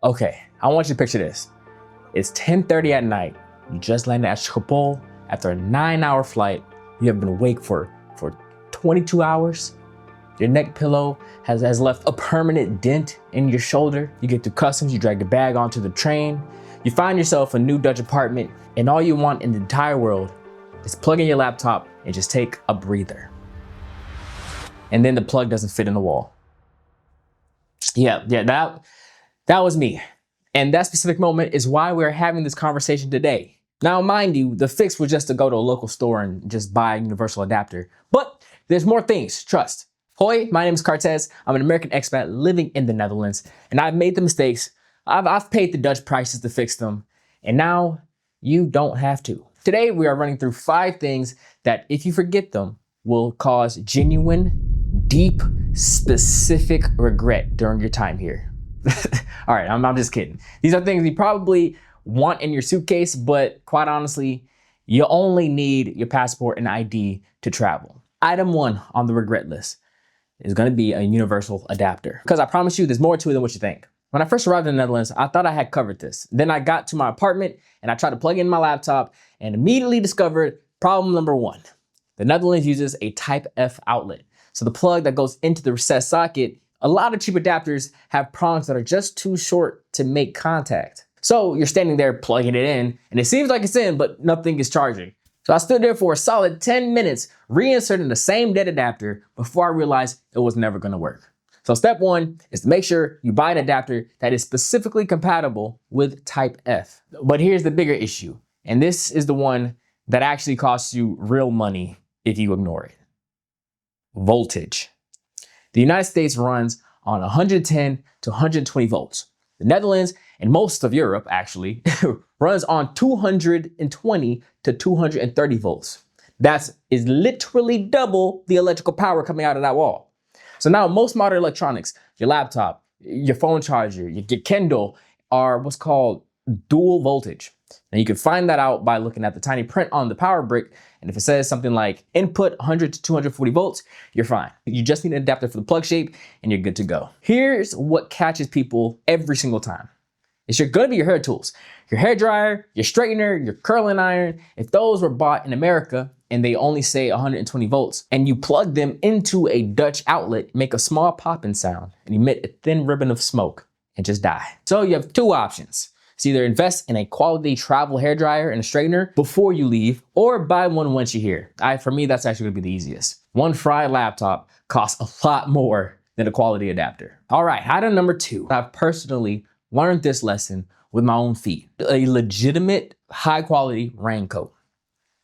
Okay, I want you to picture this. It's 10:30 at night. You just landed at Schiphol after a 9-hour flight. You have been awake for 22 hours. Your neck pillow has left a permanent dent in your shoulder. You get through customs, you drag your bag onto the train. You find yourself a new Dutch apartment, and all you want in the entire world is plug in your laptop and just take a breather. And then the plug doesn't fit in the wall. Yeah, that was me. And that specific moment is why we're having this conversation today. Now, mind you, the fix was just to go to a local store and just buy a universal adapter. But there's more things, trust. Hoi, my name is Cartez. I'm an American expat living in the Netherlands, and I've made the mistakes. I've paid the Dutch prices to fix them, and now you don't have to. Today, we are running through 5 things that, if you forget them, will cause genuine, deep, specific regret during your time here. All right, I'm just kidding. These are things you probably want in your suitcase, but quite honestly, you only need your passport and ID to travel. Item 1 on the regret list is gonna be a universal adapter. Because I promise you, there's more to it than what you think. When I first arrived in the Netherlands, I thought I had covered this. Then I got to my apartment and I tried to plug in my laptop and immediately discovered problem number 1. The Netherlands uses a Type F outlet. So the plug that goes into the recessed socket, a lot of cheap adapters have prongs that are just too short to make contact. So you're standing there plugging it in and it seems like it's in, but nothing is charging. So I stood there for a solid 10 minutes, reinserting the same dead adapter before I realized it was never gonna work. So step 1 is to make sure you buy an adapter that is specifically compatible with Type F. But here's the bigger issue, and this is the one that actually costs you real money if you ignore it. Voltage. The United States runs on 110 to 120 volts. The Netherlands and most of Europe actually runs on 220 to 230 volts. That is literally double the electrical power coming out of that wall. So now most modern electronics, your laptop, your phone charger, your Kindle are what's called dual voltage. Now you can find that out by looking at the tiny print on the power brick. And if it says something like input 100 to 240 volts, you're fine. You just need an adapter for the plug shape and you're good to go. Here's what catches people every single time. It's gonna be your hair tools. Your hair dryer, your straightener, your curling iron. If those were bought in America and they only say 120 volts and you plug them into a Dutch outlet, make a small popping sound and emit a thin ribbon of smoke and just die. So you have 2 options. It's either invest in a quality travel hairdryer and a straightener before you leave, or buy one once you're here. For me, that's actually gonna be the easiest. One fried laptop costs a lot more than a quality adapter. All right, item number 2. I've personally learned this lesson with my own feet. A legitimate, high quality raincoat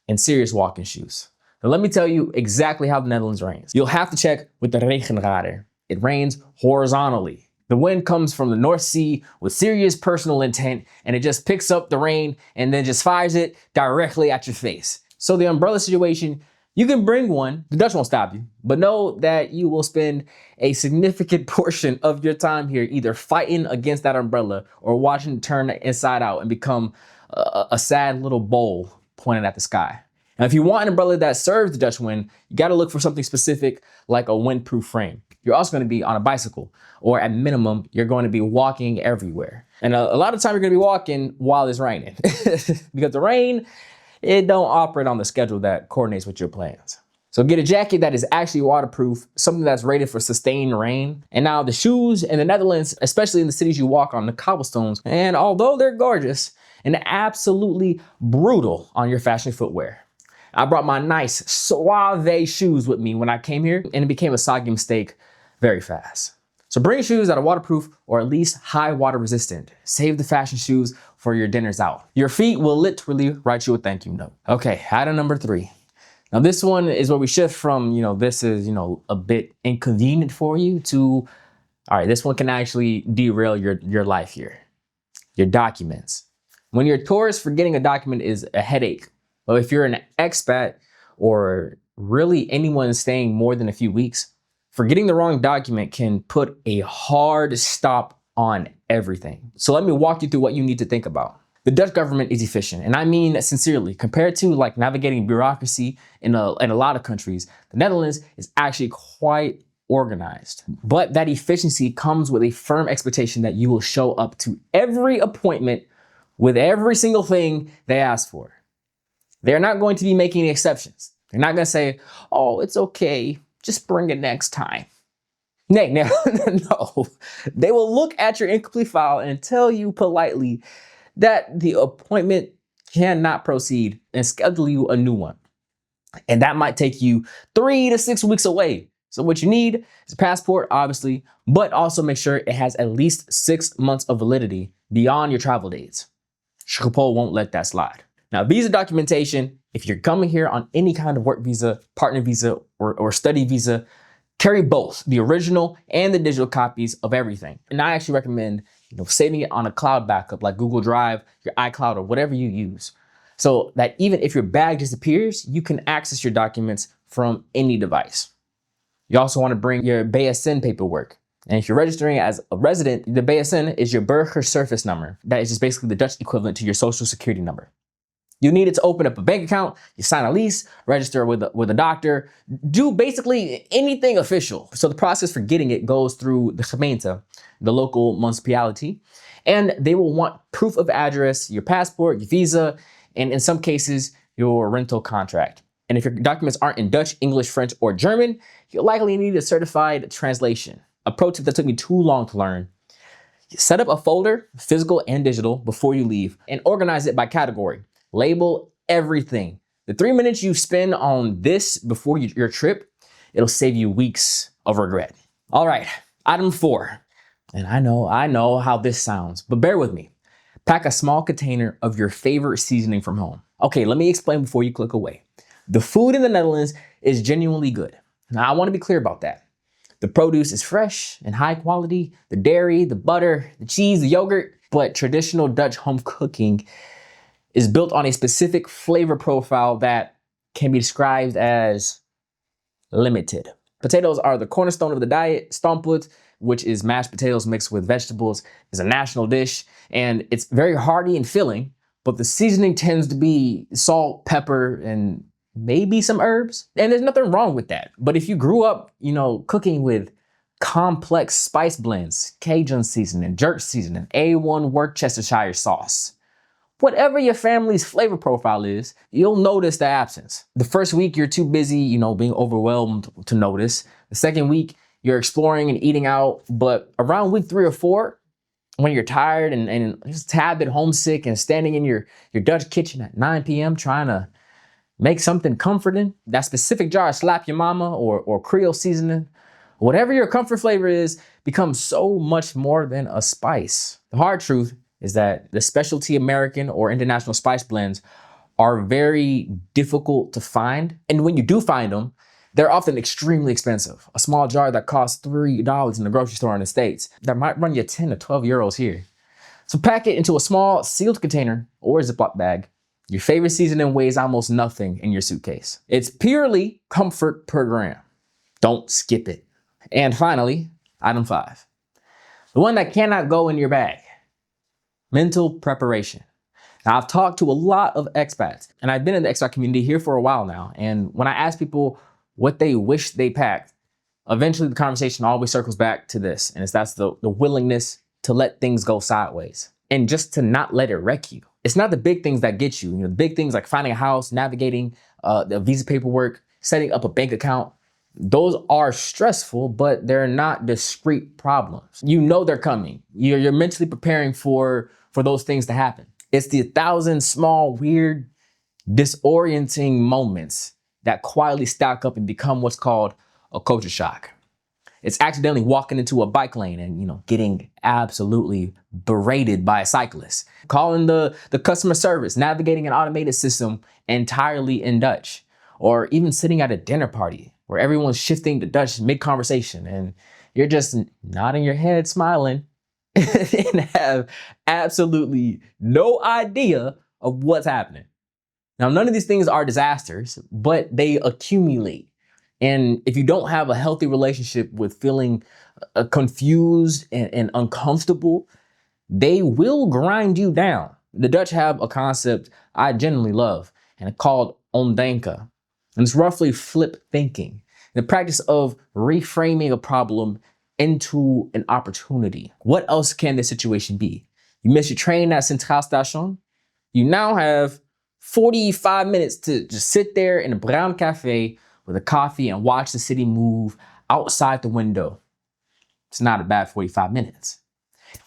and serious walking shoes. Now let me tell you exactly how the Netherlands rains. You'll have to check with the regenradar. It rains horizontally. The wind comes from the North Sea with serious personal intent, and it just picks up the rain and then just fires it directly at your face. So the umbrella situation, you can bring one, the Dutch won't stop you, but know that you will spend a significant portion of your time here either fighting against that umbrella or watching it turn inside out and become a sad little bowl pointed at the sky. Now, if you want an umbrella that serves the Dutch wind, you gotta look for something specific like a windproof frame. You're also gonna be on a bicycle, or at minimum, you're going to be walking everywhere. And a lot of time you're gonna be walking while it's raining because the rain, it don't operate on the schedule that coordinates with your plans. So get a jacket that is actually waterproof, something that's rated for sustained rain. And now the shoes in the Netherlands, especially in the cities you walk on, the cobblestones, and although they're gorgeous and absolutely brutal on your fashion footwear. I brought my nice Suave shoes with me when I came here, and it became a soggy mistake very fast. So bring shoes that are waterproof or at least high water resistant. Save the fashion shoes for your dinners out. Your feet will literally write you a thank you note. Okay, item number 3. Now this one is where we shift from, this is, a bit inconvenient for you to, all right, this one can actually derail your life here. Your documents. When you're a tourist, forgetting a document is a headache. But if you're an expat or really anyone staying more than a few weeks, forgetting the wrong document can put a hard stop on everything. So let me walk you through what you need to think about. The Dutch government is efficient, and I mean sincerely. Compared to navigating bureaucracy in a lot of countries, the Netherlands is actually quite organized. But that efficiency comes with a firm expectation that you will show up to every appointment with every single thing they ask for. They're not going to be making exceptions. They're not going to say, oh, it's okay, just bring it next time. Nay, no, no. They will look at your incomplete file and tell you politely that the appointment cannot proceed and schedule you a new one. And that might take you 3 to 6 weeks away. So what you need is a passport, obviously, but also make sure it has at least 6 months of validity beyond your travel dates. Shikapol won't let that slide. Now, visa documentation, if you're coming here on any kind of work visa, partner visa, or study visa, carry both the original and the digital copies of everything. And I actually recommend, saving it on a cloud backup like Google Drive, your iCloud, or whatever you use, so that even if your bag disappears, you can access your documents from any device. You also want to bring your BSN paperwork. And if you're registering as a resident, the BSN is your Burgerservice number. That is just basically the Dutch equivalent to your social security number. You need it to open up a bank account, you sign a lease, register with a doctor, do basically anything official. So the process for getting it goes through the gemeente, the local municipality, and they will want proof of address, your passport, your visa, and in some cases, your rental contract. And if your documents aren't in Dutch, English, French, or German, you'll likely need a certified translation. A pro tip that took me too long to learn: set up a folder, physical and digital, before you leave, and organize it by category. Label everything. The 3 minutes you spend on this before your trip, it'll save you weeks of regret. All right, item 4. And I know how this sounds, but bear with me. Pack a small container of your favorite seasoning from home. Okay, let me explain before you click away. The food in the Netherlands is genuinely good. Now, I want to be clear about that. The produce is fresh and high quality, the dairy, the butter, the cheese, the yogurt, but traditional Dutch home cooking is built on a specific flavor profile that can be described as limited. Potatoes are the cornerstone of the diet. Stamppot, which is mashed potatoes mixed with vegetables, is a national dish, and it's very hearty and filling, but the seasoning tends to be salt, pepper, and maybe some herbs. And there's nothing wrong with that. But if you grew up, cooking with complex spice blends, Cajun seasoning, jerk seasoning, A1 Worcestershire sauce, whatever your family's flavor profile is, you'll notice the absence. The first week, you're too busy, being overwhelmed to notice. The second week, you're exploring and eating out. But around week 3 or 4, when you're tired and just a tad bit homesick and standing in your Dutch kitchen at 9 p.m. trying to make something comforting, that specific jar of Slap Your Mama or Creole seasoning, whatever your comfort flavor is, becomes so much more than a spice. The hard truth is that the specialty American or international spice blends are very difficult to find. And when you do find them, they're often extremely expensive. A small jar that costs $3 in the grocery store in the States, that might run you 10 to 12 euros here. So pack it into a small sealed container or a Ziploc bag. Your favorite seasoning weighs almost nothing in your suitcase. It's purely comfort per gram. Don't skip it. And finally, item 5. The one that cannot go in your bag: mental preparation. Now, I've talked to a lot of expats, and I've been in the expat community here for a while now. And when I ask people what they wish they packed, eventually the conversation always circles back to this. And that's the willingness to let things go sideways and just to not let it wreck you. It's not the big things that get you. The big things like finding a house, navigating the visa paperwork, setting up a bank account. Those are stressful, but they're not discrete problems. They're coming. You're mentally preparing for those things to happen. It's the 1,000 small, weird, disorienting moments that quietly stack up and become what's called a culture shock. It's accidentally walking into a bike lane and, getting absolutely berated by a cyclist, calling the customer service, navigating an automated system entirely in Dutch, or even sitting at a dinner party where everyone's shifting to Dutch mid-conversation and you're just nodding your head, smiling, and have absolutely no idea of what's happening. Now, none of these things are disasters, but they accumulate. And if you don't have a healthy relationship with feeling confused and uncomfortable, they will grind you down. The Dutch have a concept I genuinely love, and it's called omdenken. And it's roughly flip thinking. The practice of reframing a problem into an opportunity. What else can this situation be? You miss your train at Centrale Station. You now have 45 minutes to just sit there in a brown cafe with a coffee and watch the city move outside the window. It's not a bad 45 minutes.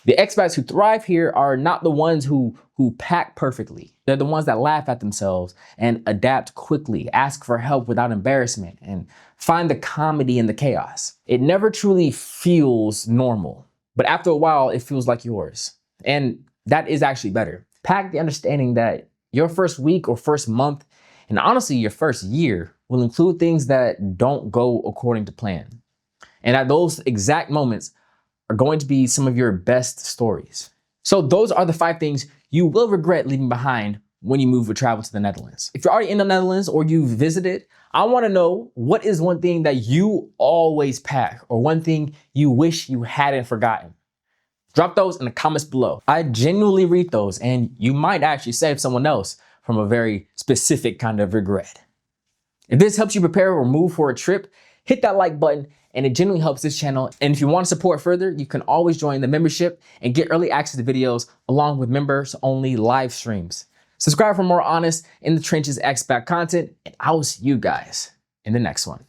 The expats who thrive here are not the ones who pack perfectly. They're the ones that laugh at themselves and adapt quickly, ask for help without embarrassment, and find the comedy in the chaos. It never truly feels normal, but after a while, it feels like yours. And that is actually better. Pack the understanding that your first week or first month, and honestly, your first year, will include things that don't go according to plan. And at those exact moments are going to be some of your best stories. So those are the 5 things you will regret leaving behind when you move or travel to the Netherlands. If you're already in the Netherlands or you visited, I want to know, what is one thing that you always pack, or one thing you wish you hadn't forgotten? Drop those in the comments below. I genuinely read those, and you might actually save someone else from a very specific kind of regret. If this helps you prepare or move for a trip, hit that like button, and it genuinely helps this channel. And if you want to support further, you can always join the membership and get early access to videos along with members only live streams. Subscribe for more honest in the trenches expat content, and I will see you guys in the next one.